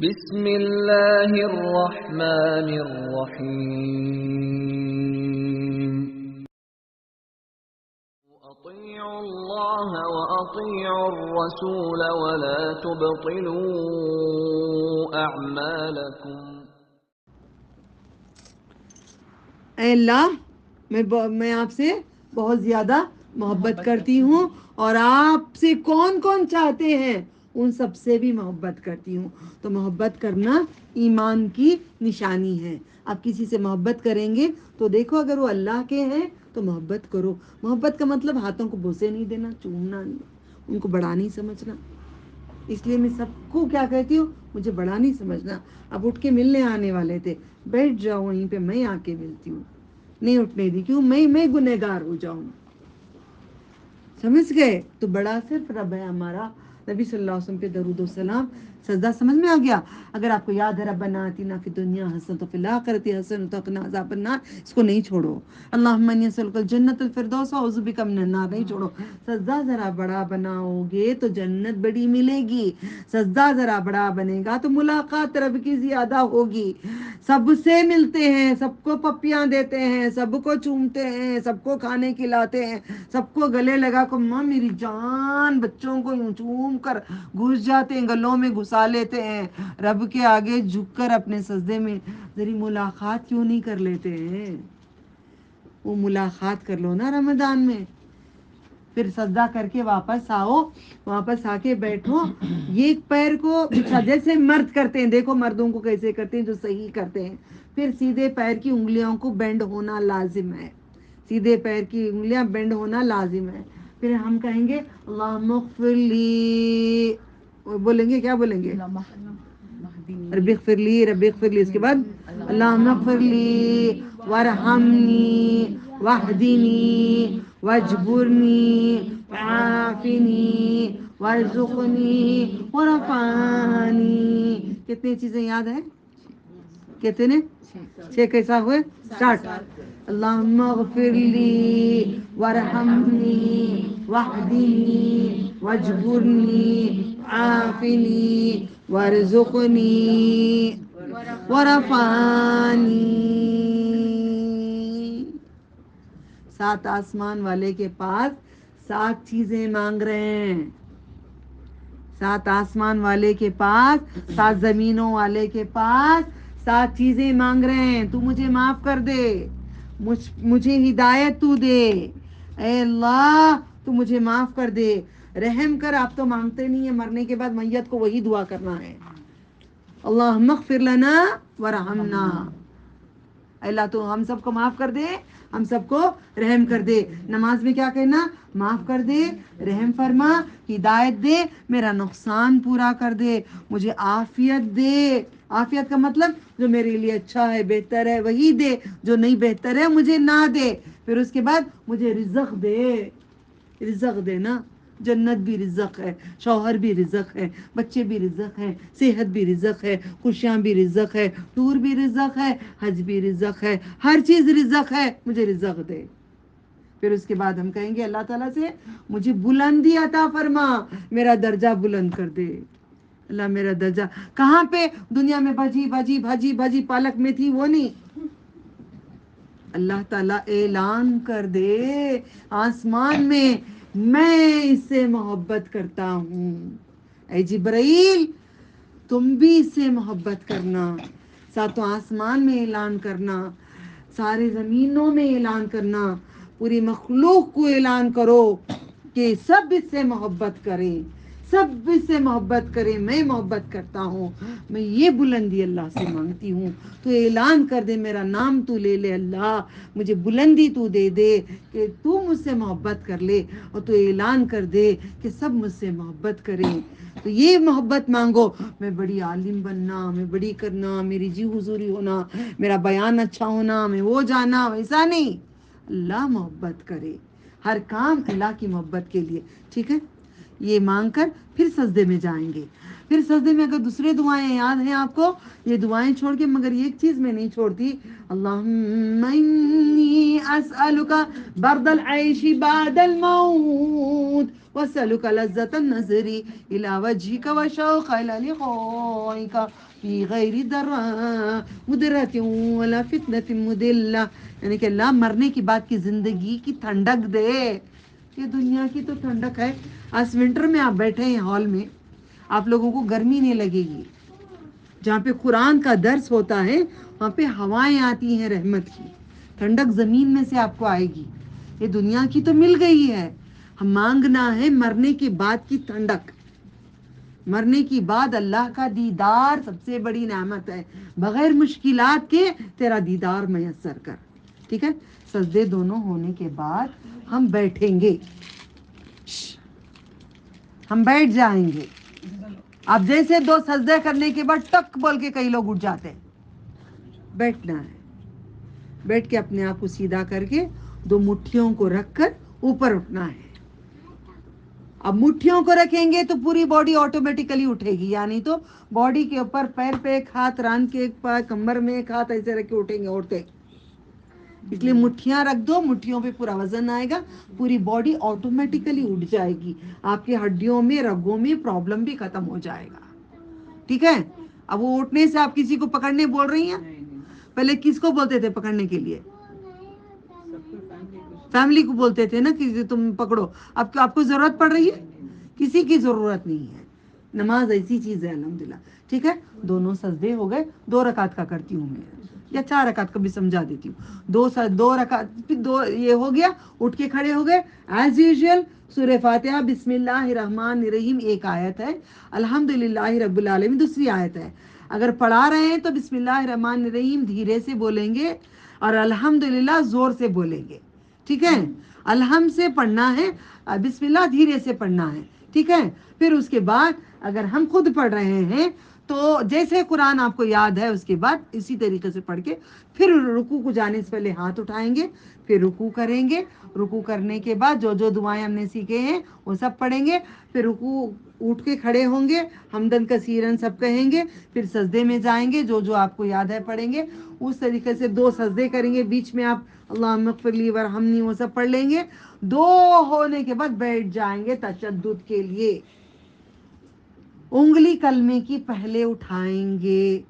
بسم اللہ الرحمن الرحیم اطیعوا اللہ واطیعوا الرسول ولا تبطلوا اعمالکم۔ اے اللہ، میں آپ سے بہت زیادہ محبت کرتی ہوں، اور آپ سے کون کون چاہتے ہیں ان سب سے بھی محبت کرتی ہوں۔ تو محبت کرنا ایمان کی نشانی ہے۔ آپ کسی سے محبت کریں گے تو دیکھو، اگر وہ اللہ کے ہیں تو محبت کرو۔ محبت کا مطلب ہاتھوں کو بوسے نہیں دینا، چومنا نہیں، ان کو بڑا نہیں سمجھنا۔ اس لیے میں سب کو کیا کہتی ہوں، مجھے بڑا نہیں سمجھنا۔ اب اٹھ کے ملنے آنے والے تھے، بیٹھ جاؤ وہیں پہ، میں آ کے ملتی ہوں، نہیں اٹھنے دی، کیوں؟ میں گنہگار ہو جاؤں۔ سمجھ گئے؟ تو بڑا صرف رب ہے ہمارا، نبی صلی اللہ علیہ وسلم پہ درود و سلام۔ سجدہ سمجھ میں آ گیا؟ اگر آپ کو یاد ہے ربنا آتنا فی الدنیا حسنۃ وفی الآخرۃ حسنۃ وقنا عذاب النار، اس کو نہیں چھوڑو۔ اللہم انی اسألک الجنۃ الفردوس واعوذ بک من النار، نہیں چھوڑو۔ سجدہ ذرا بڑا بناؤ گے تو جنت بڑی ملے گی، سجدہ ذرا بڑا بنے گا تو ملاقات رب کی زیادہ ہوگی۔ سب سے ملتے ہیں، سب کو پپیاں دیتے ہیں، سب کو چومتے ہیں، سب کو کھانے کھلاتے ہیں، سب کو گلے لگا کو ماں میری جان، بچوں کو یوں چوم کر گھس جاتے ہیں، گلوں میں گھسا لیتے ہیں۔ رب کے آگے جھک کر اپنے سجدے میں ذری ملاقات کیوں نہیں کر لیتے ہیں؟ وہ ملاقات کر لو نا رمضان میں۔ پھر سجدہ کر کے واپس آؤ، واپس آ کے بیٹھو، ایک پیر کو بچھا، جیسے مرد کرتے ہیں، دیکھو مردوں کو کیسے کرتے ہیں جو صحیح کرتے ہیں۔ پھر سیدھے پیر کی انگلیوں کو بینڈ ہونا لازم ہے، سیدھے پیر کی انگلیاں بینڈ ہونا لازم ہے۔ پھر ہم کہیں گے اللہم اغفر لی، بولیں گے کیا بولیں گے؟ رب اغفر لی، رب اغفر لی۔ اس کے بعد اللہم اغفر لی وارحمنی واہدنی واجبرنی وعافنی وارزقنی ورفعنی۔ کتنی چیزیں یاد ہیں؟ کتنے؟ 6 کیسا ہوئے؟ سٹارٹ۔ اللہم اغفر لی وارحمنی واہدنی واجبرنی عافنی وارزقنی ورفعنی۔ 7 آسمان والے کے پاس 7 چیزیں مانگ رہے ہیں، 7 آسمان والے کے پاس، 7 زمینوں والے کے پاس 7 چیزیں مانگ رہے ہیں۔ تو مجھے معاف کر دے، مجھے ہدایت تو دے، اے اللہ تو مجھے معاف کر دے، رحم کر۔ آپ تو مانگتے نہیں ہیں، مرنے کے بعد میت کو وہی دعا کرنا ہے، اللہم اغفر لنا ورحمنا۔ اللہ تو ہم سب کو معاف کر دے، ہم سب کو رحم کر دے۔ نماز میں کیا کہنا؟ معاف کر دے، رحم فرما، ہدایت دے، میرا نقصان پورا کر دے، مجھے عافیت دے۔ عافیت کا مطلب جو میرے لیے اچھا ہے، بہتر ہے وہی دے، جو نہیں بہتر ہے مجھے نہ دے۔ پھر اس کے بعد مجھے رزق دے، رزق دے نا۔ جنت بھی رزق ہے، شوہر بھی رزق ہے، بچے بھی رزق ہیں، صحت بھی رزق ہے، خوشیاں بھی رزق ہے، ٹور بھی رزق ہے، حج بھی رزق ہے، ہر چیز رزق ہے، مجھے رزق دے۔ پھر اس کے بعد ہم کہیں گے اللہ تعالیٰ سے مجھے بلندی عطا فرما، میرا درجہ بلند کر دے۔ اللہ میرا درجہ کہاں پہ؟ دنیا میں بھجی بھجی بھجی بھجی پالک میں تھی، وہ نہیں۔ اللہ تعالیٰ اعلان کر دے آسمان میں، میں اس سے محبت کرتا ہوں۔ اے جبرائیل تم بھی اس سے محبت کرنا، 7 آسمان میں اعلان کرنا، سارے زمینوں میں اعلان کرنا، پوری مخلوق کو اعلان کرو کہ سب اس سے محبت کریں، سب اس سے محبت کریں، میں محبت کرتا ہوں، میں یہ بلندی اللہ سے مانگتی ہوں۔ تو اعلان کر دے، میرا نام تو لے لے اللہ، مجھے بلندی تو دے دے کہ تو مجھ سے محبت کر لے، اور تو اعلان کر دے کہ سب مجھ سے محبت کریں۔ تو یہ محبت مانگو، میں بڑی عالم بننا، میں بڑی کرنا، میری جی حضوری ہونا، میرا بیان اچھا ہونا، میں وہ جانا، ویسا نہیں۔ اللہ محبت کرے، ہر کام اللہ کی محبت کے لیے، ٹھیک ہے؟ یہ مانگ کر پھر سجدے میں جائیں گے۔ پھر سجدے میں اگر دوسرے دعائیں یاد ہیں آپ کو، یہ دعائیں چھوڑ کے، مگر ایک چیز میں نہیں چھوڑتی، اللہم انی اسألک برد العیش بعد الموت واسألک لذت النظر الی وجہک وشوق الی لقائک فی غیر مدرۃ ولا فتنۃ مضلہ، یعنی کہ اللہ مرنے کے بعد کی زندگی کی ٹھنڈک دے. یہ دنیا کی تو ٹھنڈک ہے. آج ونٹر میں آپ بیٹھے ہیں ہال میں، آپ لوگوں کو گرمی نہیں لگے گی. جہاں پہ قرآن کا درس ہوتا ہے وہاں پہ ہوائیں آتی ہیں رحمت کی، ٹھنڈک زمین میں سے آپ کو آئے گی. یہ دنیا کی تو مل گئی ہے، ہم مانگنا ہے مرنے کے بعد کی ٹھنڈک. مرنے کی بعد اللہ کا دیدار سب سے بڑی نعمت ہے. بغیر مشکلات کے تیرا دیدار میسر کر. ٹھیک ہے، سجدے دونوں ہونے کے بعد ہم بیٹھیں گے، ہم بیٹھ جائیں گے. اب جیسے 2 سجدے کرنے کے بعد ٹک بول کے کئی لوگ اٹھ جاتے ہیں. بیٹھنا ہے، بیٹھ کے اپنے آپ کو سیدھا کر کے 2 مٹھیوں کو رکھ کر اوپر اٹھنا ہے. اب مٹھیوں کو رکھیں گے تو پوری باڈی آٹومیٹیکلی اٹھے گی، یعنی تو باڈی کے اوپر پیر پہ ایک ہاتھ، ران کے ایک پیر، کمر میں ایک ہاتھ، ایسے رکھ کے اٹھیں گے عورتیں. اس لیے مٹھیاں رکھ دو، مٹھیوں پہ پورا وزن آئے گا، پوری باڈی آٹومیٹیکلی اٹھ جائے گی. آپ کی ہڈیوں میں، رگوں میں پرابلم بھی ختم ہو جائے گا. ٹھیک ہے. اب وہ اٹھنے سے آپ کسی کو پکڑنے بول رہی ہیں؟ پہلے کس کو بولتے تھے پکڑنے کے لیے؟ فیملی کو بولتے تھے نا کہ تم پکڑو. اب آپ کو ضرورت پڑ رہی ہے؟ کسی کی ضرورت نہیں ہے. نماز ایسی چیز ہے الحمدللہ. ٹھیک ہے، دونوں سجدے ہو گئے. 2 رکعت کا کرتی ہوں میں، یا 4 رکعت کا بھی سمجھا دیتی ہوں. 2 رکعت، پھر 2 یہ ہو گیا. اٹھ کے کھڑے ہو گئے ایز یوزول. سورہ فاتحہ بسم اللہ الرحمن الرحیم ایک آیت ہے، الحمدللہ رب العالمین دوسری آیت ہے. اگر پڑھا رہے ہیں تو بسم اللہ الرحمن الرحیم دھیرے سے بولیں گے اور الحمدللہ زور سے بولیں گے. ٹھیک ہے، الحمد سے پڑھنا ہے، بسم اللہ دھیرے سے پڑھنا ہے. ٹھیک ہے. پھر اس کے بعد اگر ہم خود پڑھ رہے ہیں تو جیسے قرآن آپ کو یاد ہے اس کے بعد اسی طریقے سے پڑھ کے پھر رکوع کو جانے سے پہلے ہاتھ اٹھائیں گے، پھر رکوع کریں گے. رکوع کرنے کے بعد جو جو دعائیں ہم نے سیکھے ہیں وہ سب پڑھیں گے. پھر رکوع اٹھ کے کھڑے ہوں گے، حمدن کثیرن سب کہیں گے. پھر سجدے میں جائیں گے، جو جو آپ کو یاد ہے پڑھیں گے. اس طریقے سے 2 سجدے کریں گے، بیچ میں آپ اللہم اغفر لی ورحمنی وہ سب پڑھ لیں گے. 2 ہونے کے بعد بیٹھ جائیں گے تشدد کے لیے. انگلی کلمے کی پہلے اٹھائیں گے.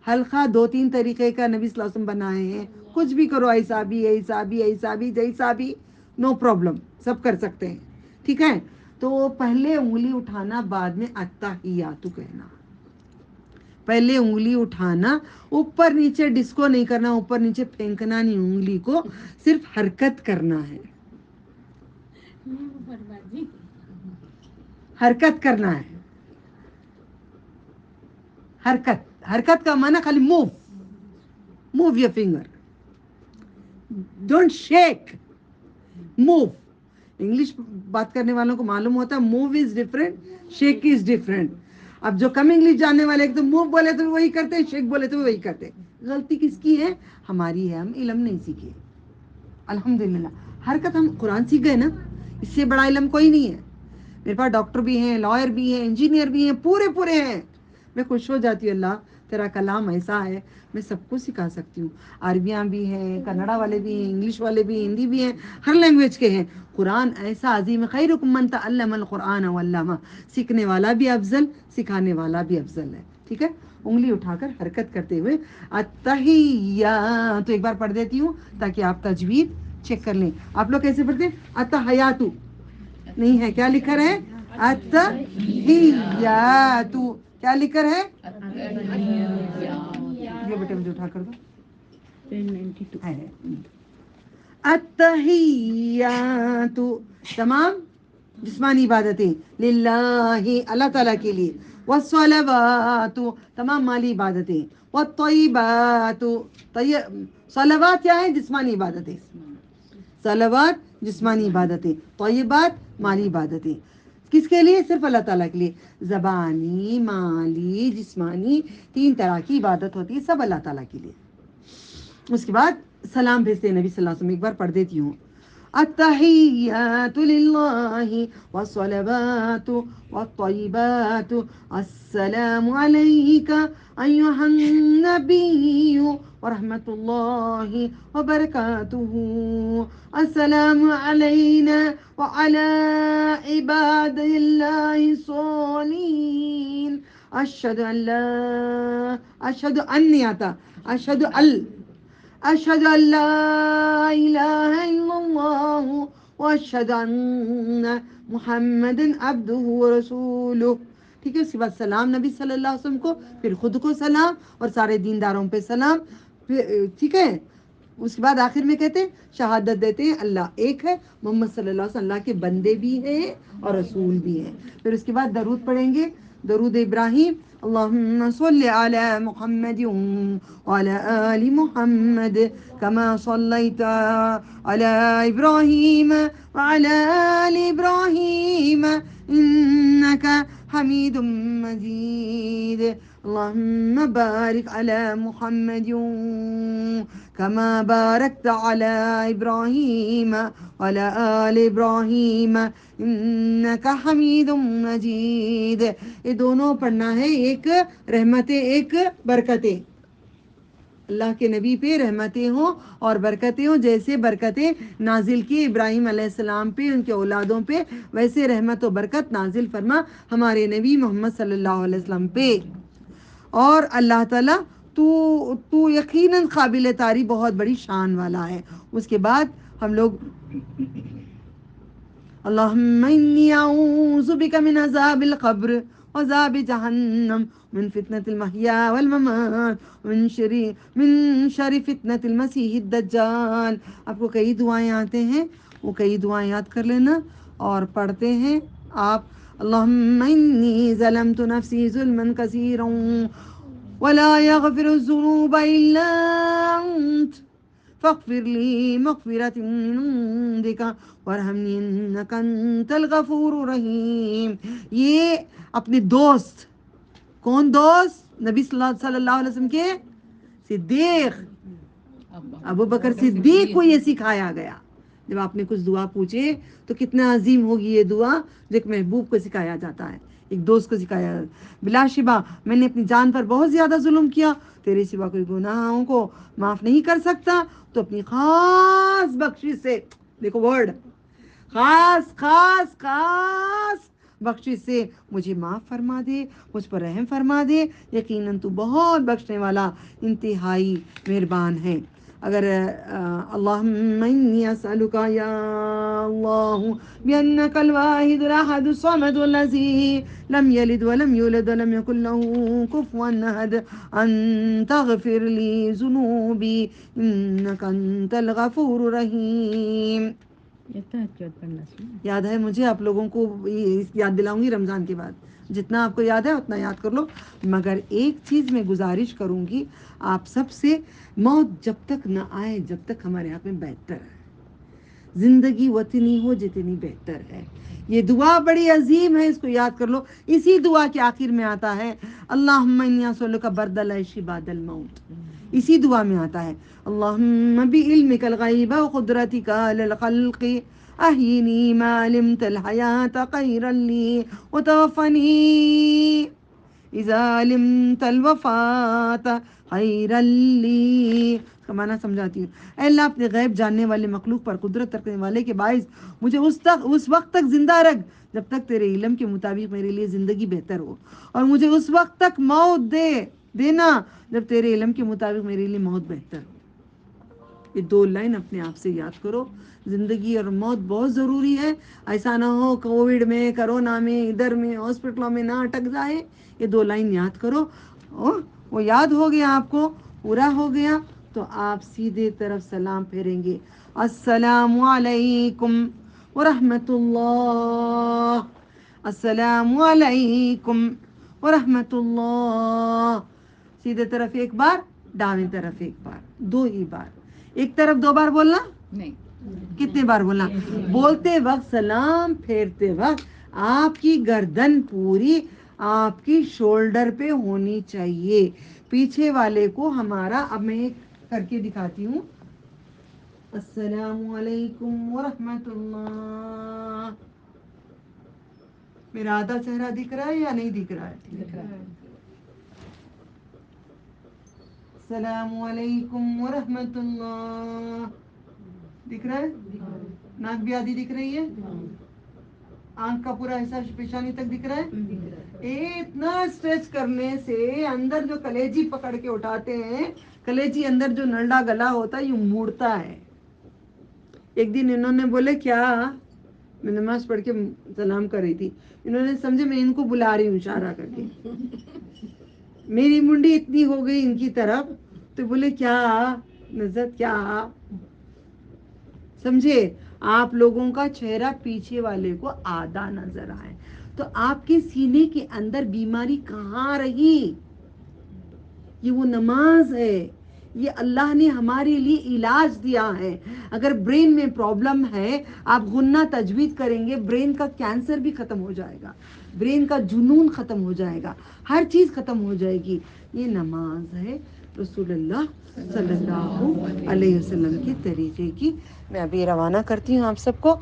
حلقہ 2-3 طریقے کا نبی صلی اللہ علیہ وسلم بنائے ہیں. کچھ بھی کرو، ایسا بھی ایسا بھی ایسا بھی جیسا بھی، نو پرابلم، سب کر سکتے ہیں. ٹھیک ہے. تو پہلے انگلی اٹھانا، بعد میں التحیات کہنا. پہلے انگلی اٹھانا، اوپر نیچے ڈسکو نہیں کرنا، اوپر نیچے پھینکنا نہیں، انگلی کو صرف حرکت کرنا ہے. حرکت کرنا ہے. حرکت کا معنی خالی move your finger, don't shake, move. English بات کرنے والوں کو معلوم ہوتا ہے move is different, shake is different. اب جو کم انگلش جاننے والے ایک تو موو بولے تو وہی کرتے ہیں، شیک بولے تو وہی کرتے ہیں. غلطی کس کی ہے؟ ہماری ہے، ہم علم نہیں سیکھے. الحمدللہ حرکت ہم قرآن سیکھ گئے نا، اس سے بڑا علم کوئی نہیں ہے. میرے پاس ڈاکٹر بھی ہیں، لائر بھی ہیں، انجینئر بھی ہیں، پورے ہیں. میں خوش ہو جاتی ہوں، اللہ تیرا کلام ایسا ہے میں سب کو سکھا سکتی ہوں. عربیاں بھی ہیں، کنڑا والے بھی ہیں، انگلش والے بھی ہیں، ہندی بھی ہیں، ہر لینگویج کے ہیں. قرآن ایسا عظیم ہے، خیرکم من تعلم القرآن وعلمہ. سیکھنے والا بھی افضل، سکھانے والا بھی افضل ہے. ٹھیک ہے. انگلی اٹھا کر حرکت کرتے ہوئے التحیات، ایک بار پڑھ دیتی ہوں تاکہ آپ تجوید چیک کر لیں. آپ لوگ کیسے پڑھتے ہیں؟ التحیات نہیں ہے، کیا لکھا ہے؟ التحیات. کیا لکھا ہے؟ یہ بیٹے مجھے اٹھا کر دو. 1092 التحیات. تمام جسمانی عبادتیں للہ، اللہ تعالیٰ کے لیے. والصلوات، تمام مالی عبادتیں. والطیبات، صلوات کیا ہے؟ جسمانی عبادتیں. صلوات جسمانی عبادتیں، طیبات مالی عبادتیں. کس کے لیے؟ صرف اللہ تعالیٰ کے لیے. زبانی، مالی، جسمانی، 3 طرح کی عبادت ہوتی ہے، سب اللہ تعالیٰ کے لیے. اس کے بعد سلام بھیجتے ہیں نبی صلی اللہ علیہ وسلم. ایک بار پڑھ دیتی ہوں. التحیات للہ والصلوات والطیبات السلام علیک ایھا النبی ورحمۃ اللہ وبرکاتہ. السلام علینا وعلی عباد اللہ الصالحین اشہد اللہ، اشہد ان نہیں آتا، اشہد اشہد ان لا الہ الا اللہ واشہد ان محمد عبدہ ورسولہ. ٹھیک ہے. اس کے بعد سلام نبی صلی اللہ علیہ وسلم کو، پھر خود کو سلام اور سارے دینداروں پہ سلام. ٹھیک ہے. اس کے بعد آخر میں کہتے ہیں شہادت دیتے ہیں اللہ ایک ہے، محمد صلی اللہ علیہ وسلم اللہ کے بندے بھی ہیں اور رسول بھی ہیں. پھر اس کے بعد درود پڑھیں گے، درود ابراہیم. اللہم صلی علی محمد وعلی آل محمد کما صلیت علی ابراہیم وعلی آل ابراہیم انکا حمید مجید. اللہم بارک علی محمد کما بارکت علی ابراہیم وعلی آل ابراہیم انکا حمید مجید. یہ دونوں پڑھنا ہے، ایک رحمتیں ایک برکتیں. اللہ کے نبی پہ رحمتیں ہوں اور برکتیں ہوں. جیسے برکتیں نازل کی ابراہیم علیہ السلام پہ، ان کے اولادوں پہ، ویسے رحمت و برکت نازل فرما ہمارے نبی محمد صلی اللہ علیہ وسلم پہ. اور اللہ تعالیٰ تو یقیناً قابل تعریف بہت بڑی شان والا ہے. اس کے بعد ہم لوگ اللہم انی اعوذ بک من عذاب القبر وعذاب جہنم من فتنة المحیا والممات من شر فتنة المسیح الدجال. آپ کو کئی دعائیں آتے ہیں، وہ کئی دعائیں یاد کر لینا اور پڑھتے ہیں آپ. اللہم انی ظلمت نفسی ظلما کثیرا ولا یغفر الذنوب الا انت فاغفر لی مغفرۃ من عندک وارحمنی انک انت الغفور الرحیم. یہ اپنے دوست، کون دوست؟ نبی صلی اللہ علیہ وسلم کے صدیق ابو بکر صدیق کو یہ سکھایا گیا. جب آپ نے کچھ دعا پوچھے تو کتنا عظیم ہوگی یہ دعا جو ایک محبوب کو سکھایا جاتا ہے، ایک دوست کو سکھایا جاتا ہے. بلا شبہ میں نے اپنی جان پر بہت زیادہ ظلم کیا، تیرے سوا کوئی گناہوں کو معاف نہیں کر سکتا، تو اپنی خاص بخشش سے، دیکھو ورڈ، خاص خاص خاص بخشش سے مجھے معاف فرما دے، مجھ پر رحم فرما دے. یقیناً تو بہت بخشنے والا، انتہائی مہربان ہے. اگر اللہم انی اسألک یا اللہ بانک الواحد الاحد الصمد الذی لم یلد ولم یولد ولم یکن له کفوا احد ان تغفر لی ذنوبی انک انت الغفور الرحیم. یاد ہے مجھے، آپ لوگوں کو یاد دلاؤں گی رمضان کے بعد. جتنا آپ کو یاد ہے اتنا یاد کر لو. مگر ایک چیز میں گزارش کروں گی آپ سب سے، موت جب تک نہ آئے جب تک ہمارے ہاتھ میں بہتر ہے. زندگی اتنی ہو جتنی بہتر ہے. یہ دعا بڑی عظیم ہے، اس کو یاد کر لو. اسی دعا کے آخر میں آتا ہے اللہم انی اسألک برد العیش بعد الموت. اسی دعا میں آتا ہے اللہم بعلمک الغیب وقدرتک علی الخلق احیینی ما علمت الحیات خیرا لی وتوفنی اذا علمت الوفات خیرا لی. کا معنی سمجھاتی ہوں. اے اللہ اپنے غیب جاننے والے، مخلوق پر قدرت رکھنے والے کے باعث مجھے اس وقت تک زندہ رکھ جب تک تیرے علم کے مطابق میرے لیے زندگی بہتر ہو، اور مجھے اس وقت تک موت دینا جب تیرے علم کے مطابق میرے لیے موت بہتر ہو. یہ دو لائن اپنے آپ سے یاد کرو. زندگی اور موت بہت ضروری ہے. ایسا نہ ہو کووڈ میں، کرونا میں، ادھر میں، ہاسپٹلوں میں نہ اٹک جائے. یہ دو لائن یاد کرو. وہ یاد ہو گیا، آپ کو پورا ہو گیا تو آپ سیدھے طرف سلام پھیریں گے. السلام علیکم ورحمۃ اللہ، السلام علیکم ورحمۃ اللہ. سیدھے طرف ایک بار، دائیں طرف ایک بار، دو ہی بار. ایک طرف دو بار بولنا نہیں. کتنے بار بولنا؟ بولتے وقت، سلام پھیرتے وقت آپ کی گردن پوری آپ کی شولڈر پہ ہونی چاہیے. پیچھے والے کو ہمارا، اب میں ایک کر کے دکھاتی ہوں. السلام علیکم ورحمۃ اللہ. میرا آدھا چہرہ دکھ رہا ہے یا نہیں دکھ رہا ہے؟ دکھ رہا ہے. السلام علیکم ورحمۃ اللہ. دکھ رہا ہے؟ ناک بھی آدھی دکھ رہی ہے. آنکھ کا پورا حصہ پیشانی تک دکھ رہا ہے. اتنا اسٹریچ کرنے سے اندر جو کلیجی پکڑ کے اٹھاتے ہیں، کلیجی اندر جو نلڈا گلا ہوتا ہے یہ موڑتا ہے. ایک دن انہوں نے بولے کیا، میں نماز پڑھ کے سلام کر رہی تھی، انہوں نے سمجھے میں ان کو بلا رہی ہوں اشارہ کر کے، میری منڈی اتنی ہو گئی ان کی طرف، تو بولے کیا نزت کیا، سمجھے آپ لوگوں کا چہرہ پیچھے والے کو آدھا نظر آئے تو آپ کے سینے کے اندر بیماری کہاں رہی؟ یہ وہ نماز ہے، یہ اللہ نے ہمارے لیے علاج دیا ہے. اگر برین میں پرابلم ہے، آپ غنہ تجوید کریں گے، برین کا کینسر بھی ختم ہو جائے گا، برین کا جنون ختم ہو جائے گا، ہر چیز ختم ہو جائے گی. یہ نماز ہے رسول اللہ صلی اللہ علیہ وسلم کے طریقے کی. میں ابھی روانہ کرتی ہوں آپ سب کو.